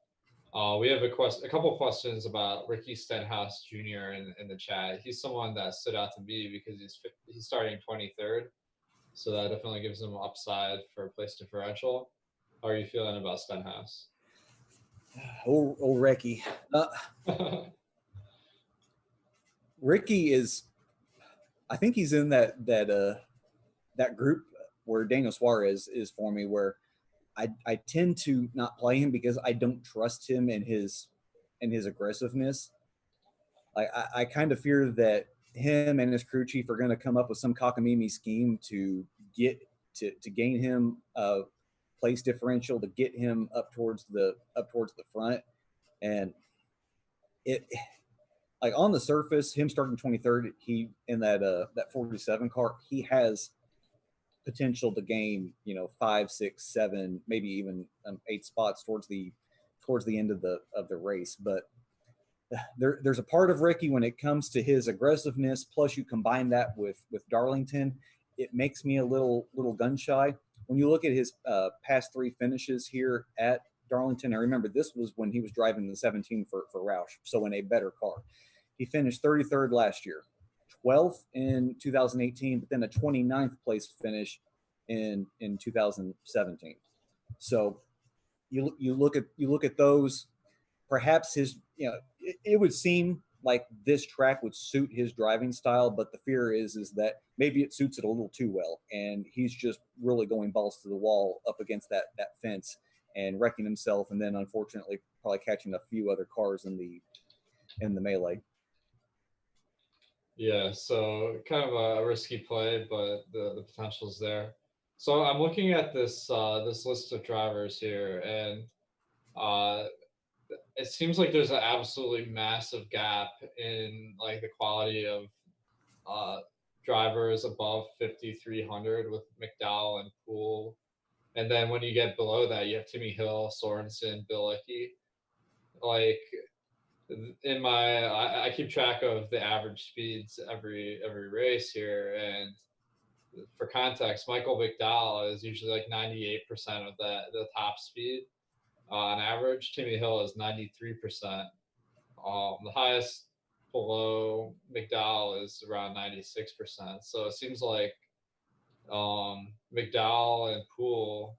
We have a couple questions about Ricky Stenhouse Jr. in the chat. He's someone that stood out to me because he's starting 23rd, so that definitely gives him upside for place differential. How are you feeling about Stenhouse? Oh, Ricky. Ricky is, I think he's in that group where Daniel Suarez is for me, where I tend to not play him because I don't trust him in his aggressiveness. I kind of fear that him and his crew chief are going to come up with some cockamamie scheme to get to gain him place differential, to get him up towards the front. And it, like, on the surface, him starting 23rd, he in that 47 car, he has potential to gain 5, 6, 7, maybe even 8 spots towards the end of the race. But there's a part of Ricky when it comes to his aggressiveness, plus you combine that with Darlington, it makes me a little gun shy. When you look at his past 3 finishes here at Darlington, I remember this was when he was driving the 17 for Roush, so in a better car. He finished 33rd last year, 12th in 2018, but then a 29th place finish in 2017. So you look at those. Perhaps his, it would seem like this track would suit his driving style, but the fear is that maybe it suits it a little too well, and he's just really going balls to the wall up against that fence and wrecking himself, and then unfortunately probably catching a few other cars in the melee. Yeah, so kind of a risky play, but the potential's there. So I'm looking at this this list of drivers here, and it seems like there's an absolutely massive gap in like the quality of drivers above 5,300 with McDowell and Poole, and then when you get below that, you have Timmy Hill, Sorensen, Bilicki. Like in my, I keep track of the average speeds every race here, and for context, Michael McDowell is usually like 98% of the top speed on average. Timmy Hill is 93%. The highest below McDowell is around 96%. So it seems like McDowell and Poole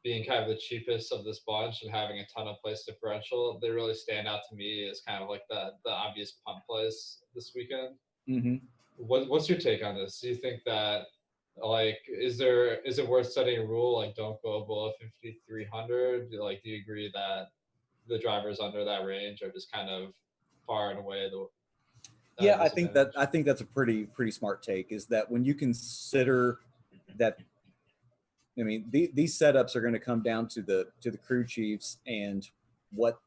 being kind of the cheapest of this bunch and having a ton of place differential, they really stand out to me as kind of like the obvious punt plays this weekend. Mm-hmm. What's your take on this? Do you think that, like, is it worth setting a rule like don't go below 5,300? Like, do you agree that the drivers under that range are just kind of far and away the yeah, I think that's a pretty smart take, is that when you consider that, I mean, these setups are going to come down to the crew chiefs and what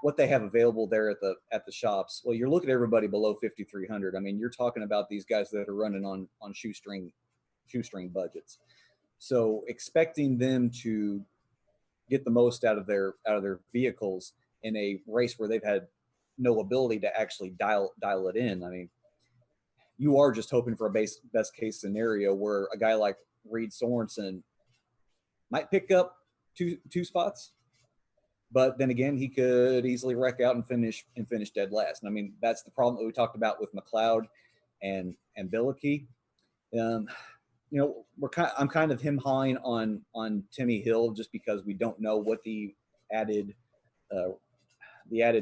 what they have available there at the shops. Well, you're looking at everybody below 5,300. I mean, you're talking about these guys that are running on shoestring budgets. So expecting them to get the most out of their vehicles in a race where they've had no ability to actually dial it in. I mean, you are just hoping for a best case scenario where a guy like Reed Sorensen might pick up two spots, but then again, he could easily wreck out and finish dead last. And I mean, that's the problem that we talked about with McLeod and Bilicki. I'm kind of him highing on Timmy Hill just because we don't know what the added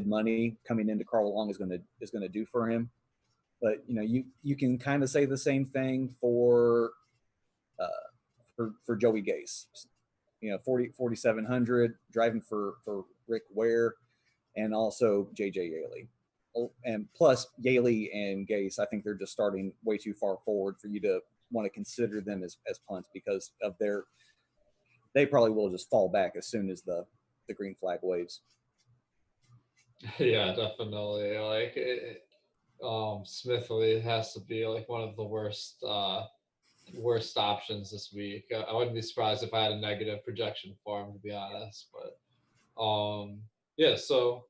money coming into Carl Long is going to do for him. But you can kind of say the same thing for Joey Gase. 4,700 driving for Rick Ware and also JJ Yaley. And plus Yaley and Gase, I think they're just starting way too far forward for you to want to consider them as punts because of they probably will just fall back as soon as the green flag waves. Yeah, definitely. Like Smithley has to be like one of the worst options this week. I wouldn't be surprised if I had a negative projection for him, to be honest. But yeah, so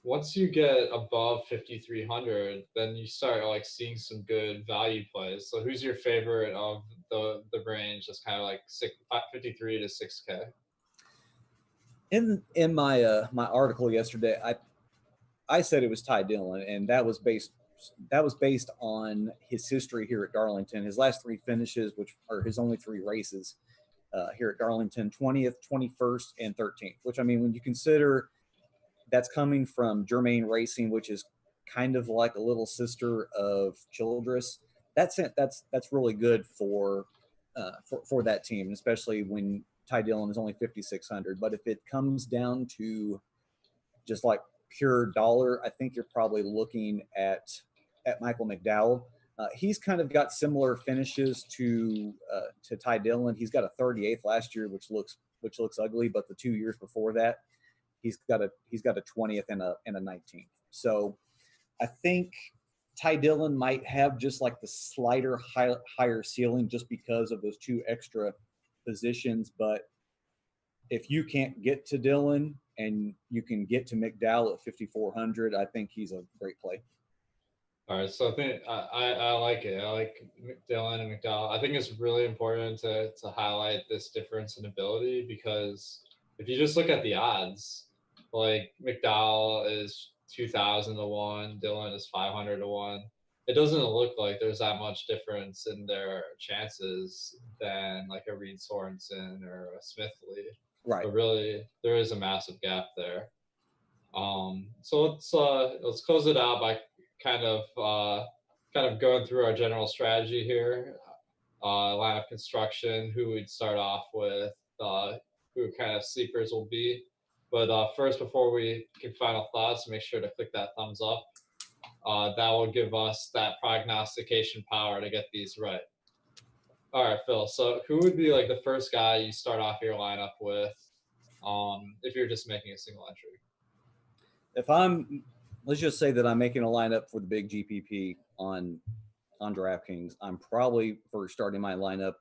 once you get above 5,300, then you start like seeing some good value plays. So who's your favorite of the range? That's kind of like 53 to 6K. In my my article yesterday, I said it was Ty Dillon, and that was based on his history here at Darlington. His last three finishes, which are his only three races here at Darlington, 20th, 21st, and 13th. Which, I mean, when you consider that's coming from Germain Racing, which is kind of like a little sister of Childress, that's really good for that team, especially when Ty Dillon is only 5,600. But if it comes down to just like pure dollar, I think you're probably looking at Michael McDowell. He's kind of got similar finishes to Ty Dillon. He's got a 38th last year, which looks ugly, but the 2 years before that, he's got a 20th and a 19th. So I think Ty Dillon might have just like the slighter higher ceiling just because of those two extra positions. But if you can't get to Dillon and you can get to McDowell at 5,400, I think he's a great play. All right, so I think I like it. I like Dillon and McDowell. I think it's really important to highlight this difference in ability because if you just look at the odds, like McDowell is 2,000 to 1, Dillon is 500 to 1. It doesn't look like there's that much difference in their chances than like a Reed Sorensen or a Smithley. Right. But really, there is a massive gap there. So let's close it out by kind of going through our general strategy here, lineup construction, who we'd start off with, who kind of sleepers will be. But first, before we give final thoughts, make sure to click that thumbs up. That will give us that prognostication power to get these right. All right, Phill. So who would be like the first guy you start off your lineup with if you're just making a single entry? Let's just say that I'm making a lineup for the big GPP on DraftKings, I'm probably for starting my lineup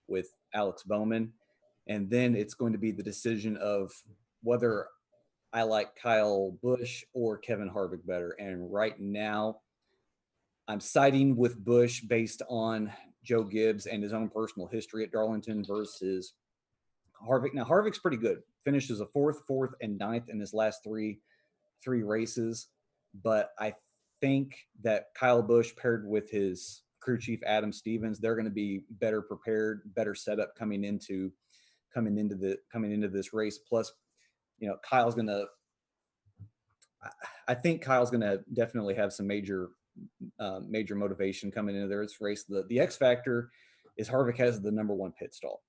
with Alex Bowman. And then it's going to be the decision of whether I like Kyle Busch or Kevin Harvick better. And right now, I'm siding with Busch based on Joe Gibbs and his own personal history at Darlington versus Harvick. Now, Harvick's pretty good. Finishes a fourth, and ninth in his last three races. But I think that Kyle Busch paired with his crew chief Adam Stevens, they're going to be better prepared, better setup coming into this race. Plus, I think Kyle's going to definitely have some major motivation coming into this race. The X factor is Harvick has the number one pit stall,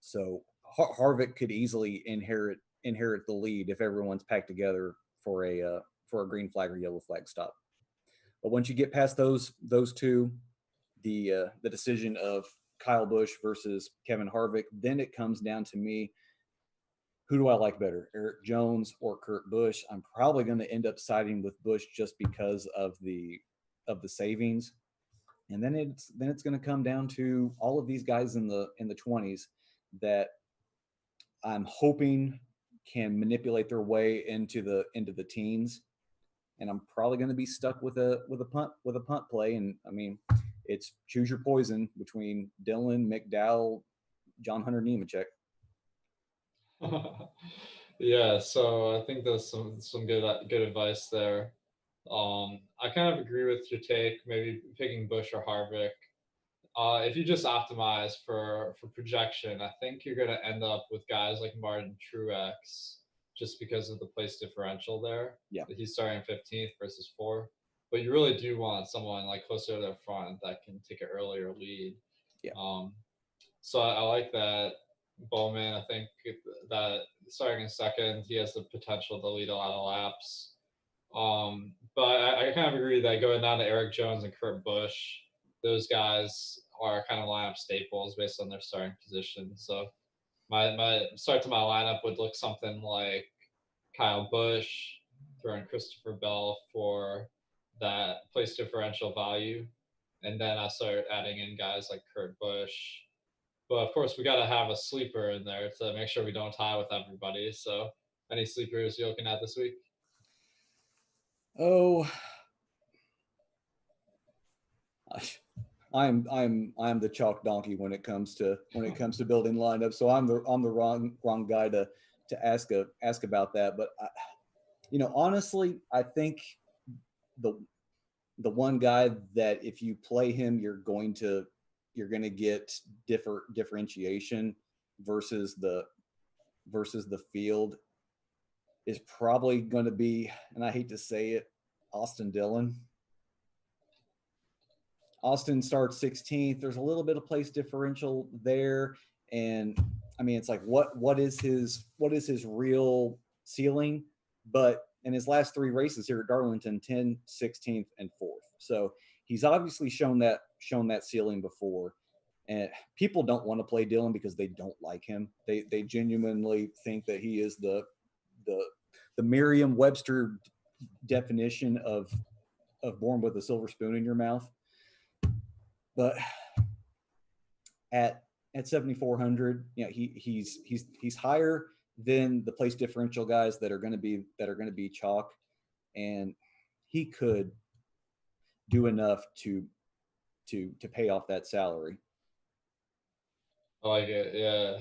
so Harvick could easily inherit the lead if everyone's packed together for a green flag or yellow flag stop. But once you get past those two, the decision of Kyle Busch versus Kevin Harvick, then it comes down to me. who do I like better, Eric Jones or Kurt Busch? I'm probably going to end up siding with Busch just because of the savings. And then it's going to come down to all of these guys in the 20s that I'm hoping can manipulate their way into the teens. And I'm probably going to be stuck with a punt play. And I mean, it's choose your poison between Dylan, McDowell, John Hunter Nemechek. Yeah, so I think there's some good advice there. I kind of agree with your take, maybe picking Bush or Harvick. If you just optimize for projection, I think you're going to end up with guys like Martin Truex just because of the place differential there. Yeah. He's starting 15th versus 4th. But you really do want someone like closer to their front that can take an earlier lead. Yeah. So I like that. Bowman, I think that starting in second, he has the potential to lead a lot of laps. But I kind of agree that going down to Eric Jones and Kurt Busch, those guys are kind of lineup staples based on their starting position. So my start to my lineup would look something like Kyle Busch, throwing Christopher Bell for that place differential value. And then I start adding in guys like Kurt Busch. But of course, we got to have a sleeper in there to make sure we don't tie with everybody. So, any sleepers you're looking at this week? Oh, I'm the chalk donkey when it comes to building lineups. So I'm the wrong guy to ask about that. But honestly, I think the one guy that if you play him, you're going to get differentiation versus the field is probably going to be, and I hate to say it, Austin Dillon. Austin starts 16th. There's a little bit of place differential there. And I mean, it's like, what is his real ceiling? But in his last 3 races here at Darlington, 10th, 16th, and 4th. So he's obviously shown that ceiling before. And people don't want to play Dillon because they don't like him. They genuinely think that he is the Merriam-Webster definition of born with a silver spoon in your mouth. But at 7,400, he's higher than the place differential guys that are going to be chalk, and he could do enough to pay off that salary. I like it. Yeah.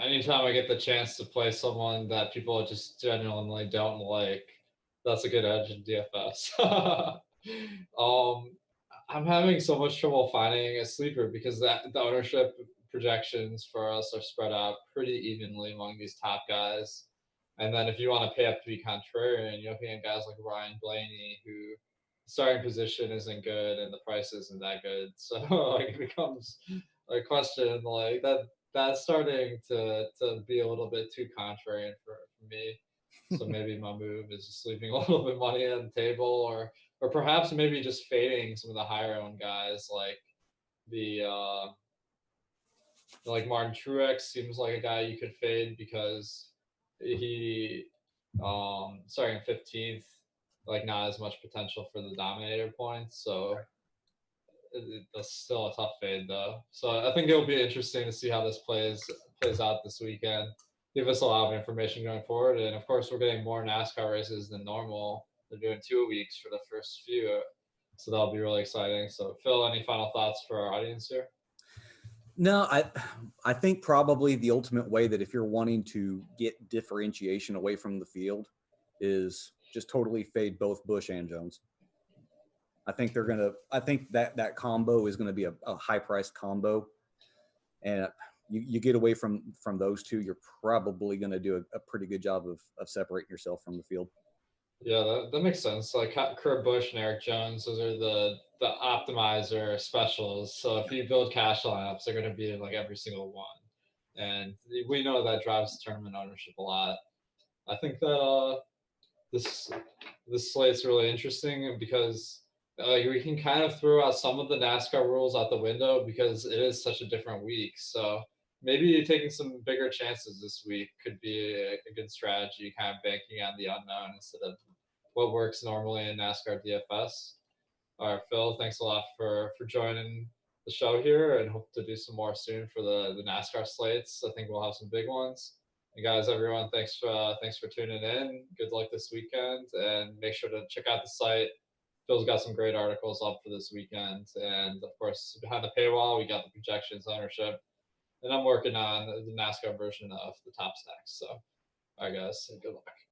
Anytime I get the chance to play someone that people just genuinely don't like, that's a good edge in DFS. I'm having so much trouble finding a sleeper because the ownership projections for us are spread out pretty evenly among these top guys. And then if you want to pay up to be contrarian, you're looking at guys like Ryan Blaney, who starting position isn't good and the price isn't that good. So like it becomes a question like that's starting to be a little bit too contrarian for me. So maybe my move is just leaving a little bit money on the table, or perhaps maybe just fading some of the higher owned guys like like Martin Truex seems like a guy you could fade because he starting 15th, like not as much potential for the dominator points. So that's still a tough fade though. So I think it'll be interesting to see how this plays out this weekend. Give us a lot of information going forward, and of course we're getting more NASCAR races than normal. They're doing 2 weeks for the first few, so that'll be really exciting. So Phill, any final thoughts for our audience here? No, I think probably the ultimate way that if you're wanting to get differentiation away from the field is just totally fade both Busch and Jones. I think that combo is going to be a high priced combo, and you get away from those two, you're probably going to do a pretty good job of separating yourself from the field. Yeah, that makes sense. Like Kurt Busch and Eric Jones, those are the optimizer specials. So if you build cash lineups, they're going to be in like every single one, and we know that drives tournament ownership a lot. I think that this slate's really interesting because we can kind of throw out some of the NASCAR rules out the window because it is such a different week. So maybe taking some bigger chances this week could be a good strategy, kind of banking on the unknown instead of what works normally in NASCAR DFS. All right, Phill, thanks a lot for joining the show here, and hope to do some more soon for the NASCAR slates. I think we'll have some big ones. And guys, everyone, thanks for tuning in. Good luck this weekend, and make sure to check out the site. Phil's got some great articles up for this weekend, and of course, behind the paywall, we got the projections, ownership, and I'm working on the NASCAR version of the top stacks. So, all right, guys, good luck.